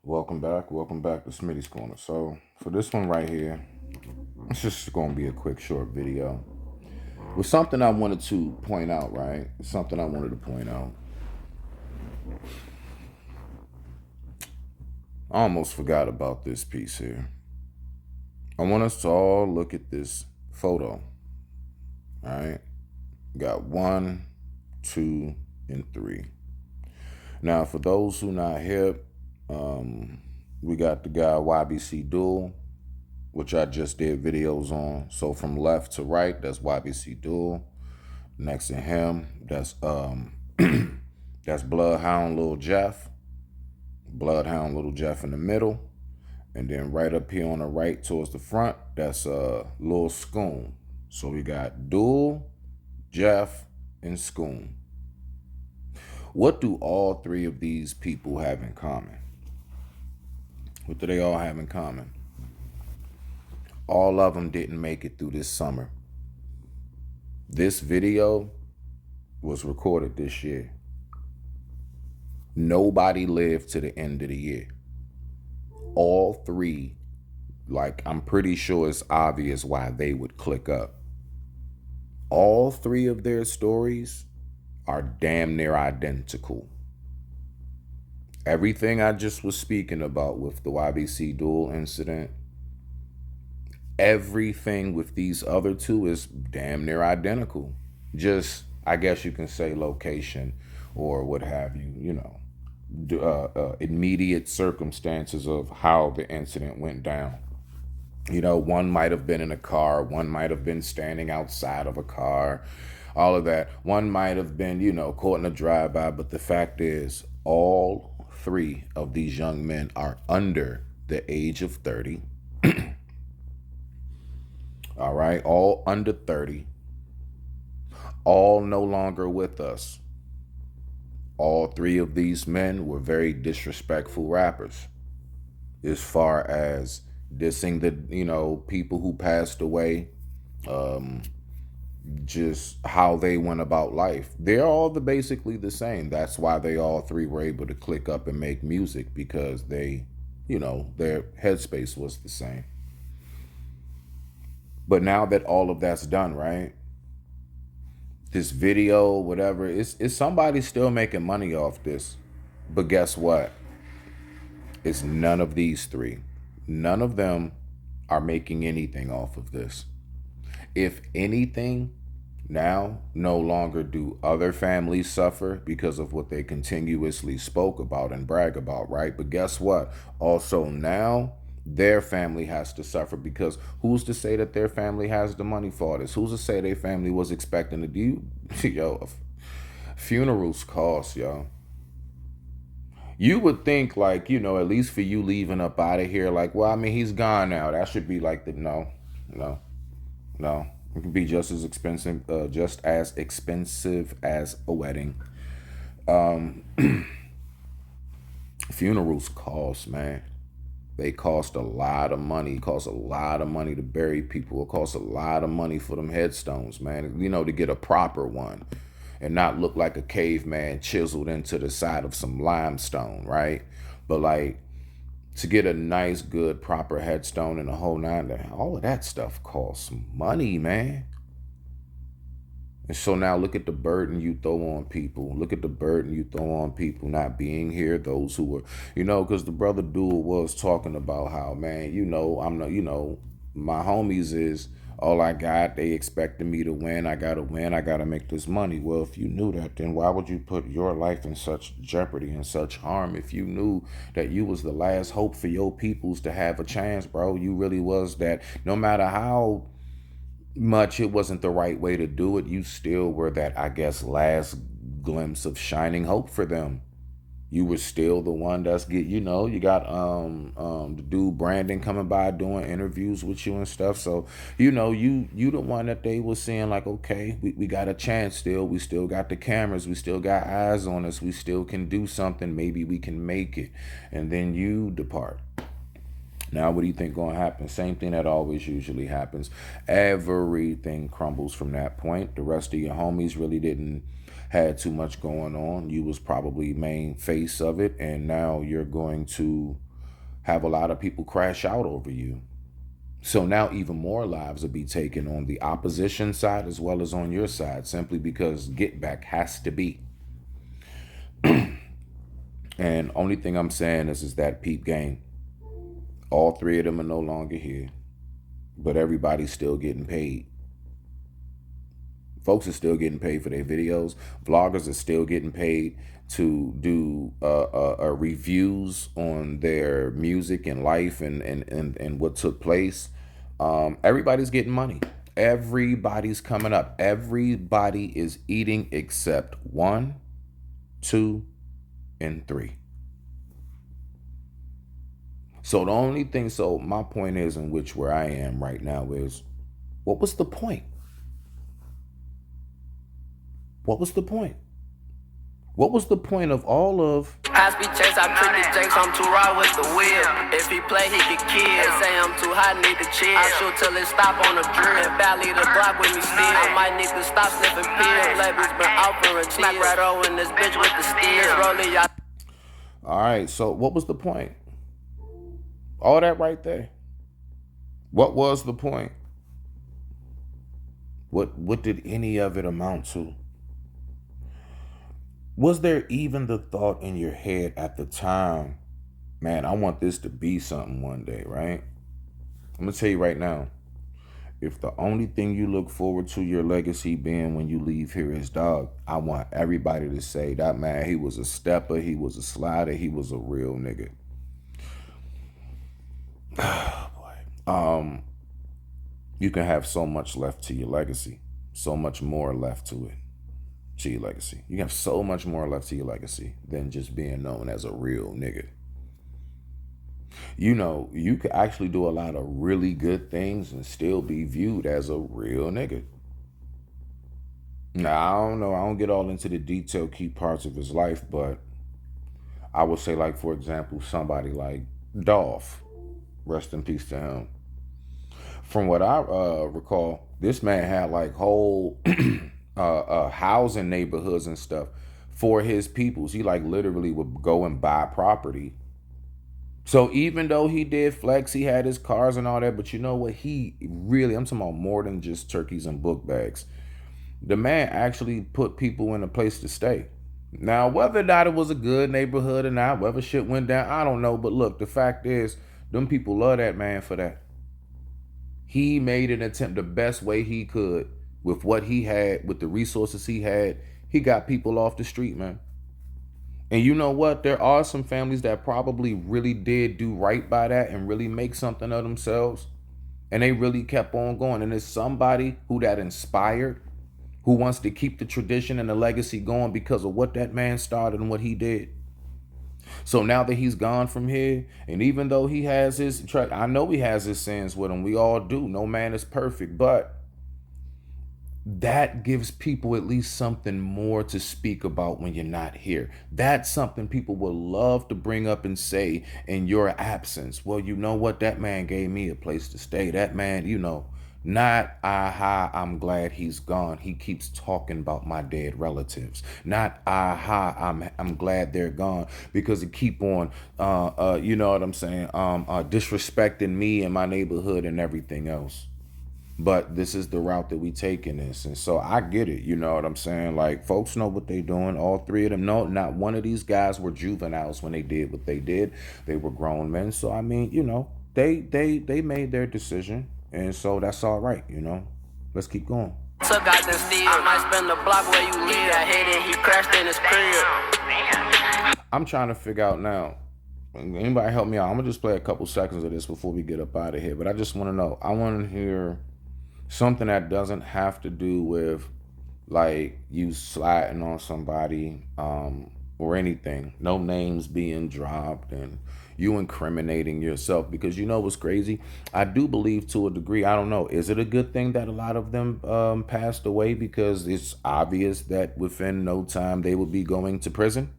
Welcome back to Smitty's Corner. So for this one right here, it's just gonna be a quick short video. With something I wanted to point out, right? Something I wanted to point out. I almost forgot about this piece here. I want us to all look at this photo. All right. Got one, two, and three. Now for those who not hip, we got the guy YBC Duel, which I just did videos on. So from left to right, that's YBC Duel. Next to him, that's Bloodhound Little Jeff. Bloodhound Little Jeff in the middle. And then right up here on the right towards the front, that's Lil Scoon. So we got Duel, Jeff, and Scoon. What do all three of these people have in common? What do they all have in common? All of them didn't make it through this summer. This video was recorded this year. Nobody lived to the end of the year. All three, like, I'm pretty sure it's obvious why they would click up. All three of their stories are damn near identical. Everything I just was speaking about with the YBC Duel incident, everything with these other two is damn near identical. Just, I guess you can say location or what have you, immediate circumstances of how the incident went down. One might have been in a car, one might have been standing outside of a car, all of that. One might have been, caught in a drive-by, but the fact is, all three of these young men are under the age of 30. All right, all under 30, all no longer with us. All three of these men were very disrespectful rappers as far as dissing the, people who passed away, just how they went about life. They're all basically the same. That's why they all three were able to click up and make music, because they, their headspace was the same. But now that all of that's done, right? This video, whatever, is somebody still making money off this. But guess what? It's none of these three. None of them are making anything off of this. If anything, now no longer do other families suffer because of what they continuously spoke about and brag about, right? But guess what? Also now their family has to suffer, because who's to say that their family has the money for this? Who's to say their family was expecting to do? Yo, funerals cost, yo. You would think, like, at least for you leaving up out of here, like, well, I mean, he's gone now. That should be like the no. It can be just as expensive as a wedding. Funerals cost, man. They cost a lot of money. It costs a lot of money to bury people. It costs a lot of money for them headstones, man. To get a proper one and not look like a caveman chiseled into the side of some limestone, right? But like, to get a nice, good, proper headstone and a whole nine, all of that stuff costs money, man. And so now look at the burden you throw on people. Look at the burden you throw on people not being here. Those who were, because the brother Duel was talking about how, man, I'm not, my homies is all I got. They expecting me to win. I got to win. I got to make this money. Well, if you knew that, then why would you put your life in such jeopardy and such harm? If you knew that you was the last hope for your peoples to have a chance, bro, you really was that. No matter how much it wasn't the right way to do it, you still were that, I guess, last glimpse of shining hope for them. You were still the one that's you got the dude Brandon coming by doing interviews with you and stuff. So you the one that they were seeing, like, okay, we got a chance still. We still got the cameras, we still got eyes on us, we still can do something, maybe we can make it. And then you depart. Now, what do you think gonna happen? Same thing that always usually happens. Everything crumbles from that point. The rest of your homies really didn't had too much going on. You was probably main face of it, and now you're going to have a lot of people crash out over you. So now even more lives will be taken on the opposition side as well as on your side, simply because get back has to be. And only thing I'm saying is that peep game. All three of them are no longer here, but everybody's still getting paid. Folks are still getting paid for their videos. Vloggers are still getting paid to do reviews on their music and life and what took place. Everybody's getting money. Everybody's coming up. Everybody is eating except 1, 2, and 3. So the only thing, so my point is, in which where I am right now is, what was the point? What was the point? What was the point of all of... High speed chase, I trick the Jakes, I'm too raw with the wheel. If he play, he get killed. They say I'm too hot, need to chill. I shoot till it stop on the drill. And Valley the block with me still. I might need to stop sniffing pills. Labels been offering smack right over in this bitch with the steel. Rolling y'all. All right, so what was the point? All that right there. What was the point? What did any of it amount to? Was there even the thought in your head at the time, man, I want this to be something one day, right? I'm going to tell you right now, if the only thing you look forward to your legacy being when you leave here is, dog, I want everybody to say that man, he was a stepper, he was a slider, he was a real nigga. Oh, boy. You can have so much left to your legacy, so much more left to it. To your legacy. You have so much more left to your legacy than just being known as a real nigga. You know, you could actually do a lot of really good things and still be viewed as a real nigga. Now, I don't know. I don't get all into the detailed key parts of his life, but I would say, like, for example, somebody like Dolph. Rest in peace to him. From what I recall, this man had like whole housing neighborhoods and stuff for his peoples. He like literally would go and buy property. So even though he did flex, he had his cars and all that, but you know what? He really, I'm talking about more than just turkeys and book bags. The man actually put people in a place to stay. Now, whether or not it was a good neighborhood or not, whether shit went down, I don't know. But look, the fact is, them people love that man for that. He made an attempt the best way he could with what he had, with the resources he had. He got people off the street, man. And you know what? There are some families that probably really did do right by that and really make something of themselves. And they really kept on going. And it's somebody who that inspired, who wants to keep the tradition and the legacy going because of what that man started and what he did. So now that he's gone from here, and even though he has his, I know he has his sins with him. We all do. No man is perfect. But that gives people at least something more to speak about when you're not here. That's something people will love to bring up and say in your absence. Well, you know what? That man gave me a place to stay. That man, you know, not, aha, I'm glad he's gone. He keeps talking about my dead relatives. Not, aha, I'm glad they're gone, because he keep on, you know what I'm saying, disrespecting me and my neighborhood and everything else. But this is the route that we take in this. And so I get it. You know what I'm saying? Like, folks know what they're doing. All three of them. No, not one of these guys were juveniles when they did what they did. They were grown men. So, I mean, you know, they made their decision. And so that's all right, you know. Let's keep going. Took out the steel. I might spend the block where you live. I hit it, he crashed in his crib. I'm trying to figure out now. Anybody help me out? I'm going to just play a couple seconds of this before we get up out of here. But I just want to know. I want to hear something that doesn't have to do with like you sliding on somebody or anything. No names being dropped and you incriminating yourself, because you know what's crazy? I do believe to a degree, I don't know, is it a good thing that a lot of them passed away, because it's obvious that within no time they would be going to prison?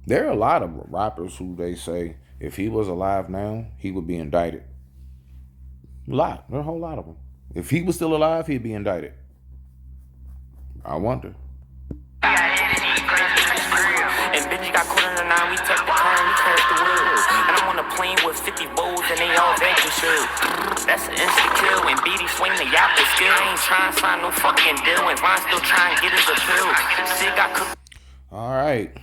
There are a lot of rappers who they say if he was alive now, he would be indicted. A lot. There are a whole lot of them. If he was still alive, he'd be indicted. I wonder. And bitch got caught in the 9, we took the car and we crashed the woods. shoot. That's an instant kill. When BD swing the yap is skill. I ain't trying to sign no fucking deal. And Ron still trying to get his appeal. Shit got cooked. All right.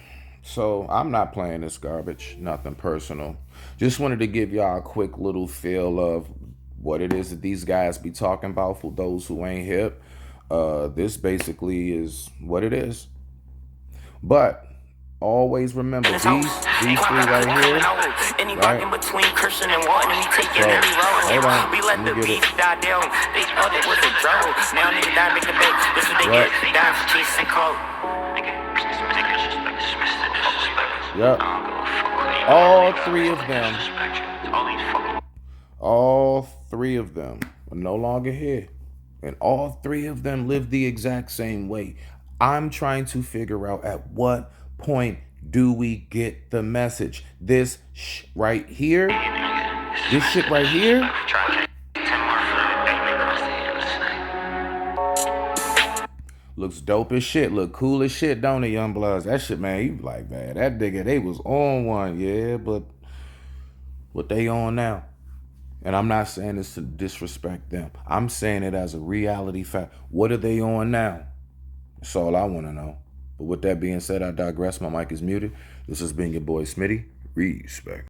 So I'm not playing this garbage. Nothing personal. Just wanted to give y'all a quick little feel of what it is that these guys be talking about for those who ain't hip. This basically is what it is. But always remember these three right here. Right? In between Christian and Walton, and he taking every road. We let the beef die down. They thought it was a drone. Now nigga die, make a bet. This is what they get. Die for chasing clout. Yep. All three of them are no longer here. And all three of them live the exact same way. I'm trying to figure out at what point do we get the message. This right here, this shit right here, looks dope as shit, look cool as shit, don't it, Young Bloods? That shit, man, you like, man, that nigga, they was on one, yeah, but what they on now? And I'm not saying this to disrespect them. I'm saying it as a reality fact. What are they on now? That's all I want to know. But with that being said, I digress. My mic is muted. This has been your boy Smitty. Respect.